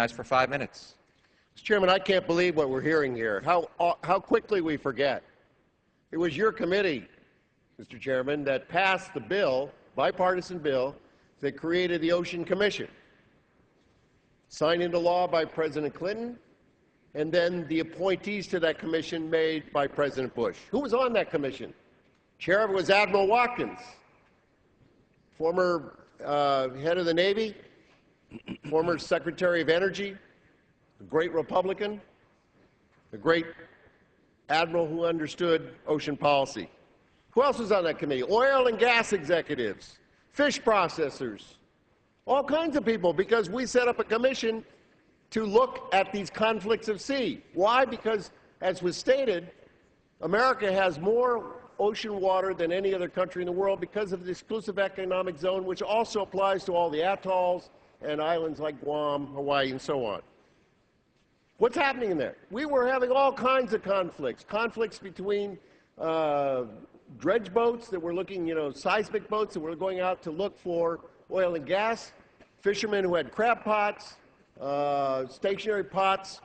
For 5 minutes. Mr. Chairman, I can't believe what we're hearing here, how quickly we forget. It was your committee, Mr. Chairman, that passed the bill, bipartisan bill, that created the Ocean Commission, signed into law by President Clinton, and then the appointees to that commission made by President Bush. Who was on that commission? Chair of it was Admiral Watkins, former head of the Navy, former Secretary of Energy, a great Republican, a great admiral who understood ocean policy. Who else was on that committee? Oil and gas executives, fish processors, all kinds of people, because we set up a commission to look at these conflicts of sea. Why? Because, as was stated, America has more ocean water than any other country in the world because of the exclusive economic zone, which also applies to all the atolls and islands like Guam, Hawaii, and so on. What's happening in there? We were having all kinds of conflicts between dredge boats that were looking, seismic boats that were going out to look for oil and gas, fishermen who had crab pots, stationary pots,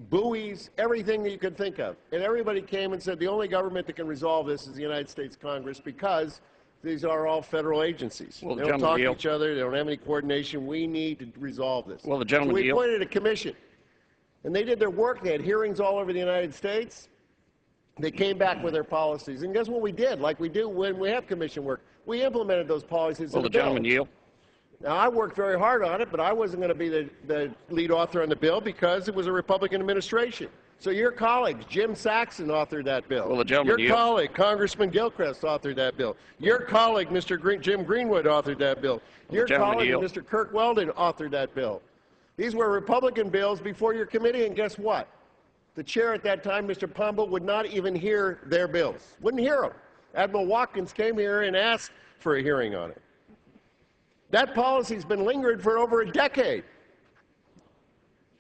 buoys, everything that you could think of. And everybody came and said the only government that can resolve this is the United States Congress, because these are all federal agencies. Well, they don't talk to each other. They don't have any coordination. We need to resolve this. Well, the gentleman so we appointed a commission, and they did their work. They had hearings all over the United States. They came back with their policies. And guess what we did? Like we do when we have commission work. We implemented those policies. Will the gentleman yield? Now, I worked very hard on it, but I wasn't going to be the lead author on the bill because it was a Republican administration. So your colleagues, Jim Saxon, authored that bill. Will the gentleman yield? Your colleague, Congressman Gilchrist, authored that bill. Your colleague, Jim Greenwood, authored that bill. Your colleague, Mr. Kirk Weldon, authored that bill. These were Republican bills before your committee, and guess what? The chair at that time, Mr. Pombo, would not even hear their bills. Wouldn't hear them. Admiral Watkins came here and asked for a hearing on it. That policy's been lingering for over a decade.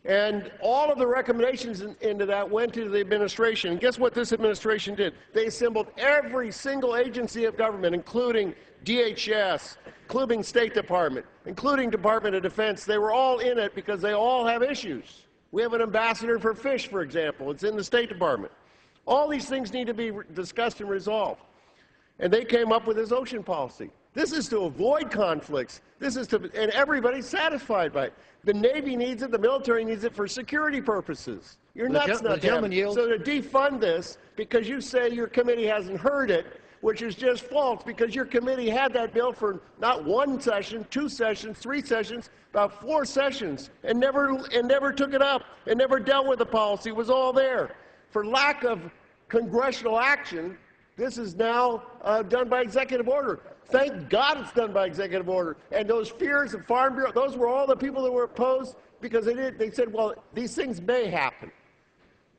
And all of the recommendations into that went to the administration. And guess what this administration did? They assembled every single agency of government, including DHS, including State Department, including Department of Defense. They were all in it because they all have issues. We have an ambassador for fish, for example. It's in the State Department. All these things need to be discussed and resolved. And they came up with this ocean policy. This is to avoid conflicts. This is to, and everybody's satisfied by it. The Navy needs it. The military needs it for security purposes. You're nuts not to have it. So to defund this because you say your committee hasn't heard it, which is just false, because your committee had that bill for not one session, 2 sessions, 3 sessions, about 4 sessions, and never took it up, and never dealt with the policy. It was all there. For lack of congressional action, this is now done by executive order. Thank God it's done by executive order. And those fears of Farm Bureau, those were all the people that were opposed because they said, well, these things may happen.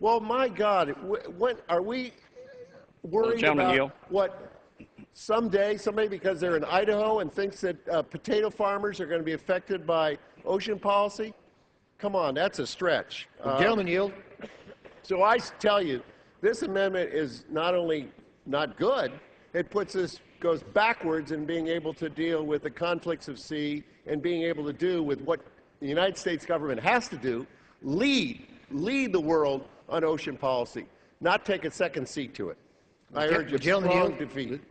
Well, my God, when are we worried about what someday somebody, because they're in Idaho and thinks that potato farmers are going to be affected by ocean policy? Come on, that's a stretch. Gentleman yield. So I tell you, this amendment is not only not good, it goes backwards in being able to deal with the conflicts of sea and being able to do with what the United States government has to do, lead the world on ocean policy, not take a second seat to it. I urge a strong defeat.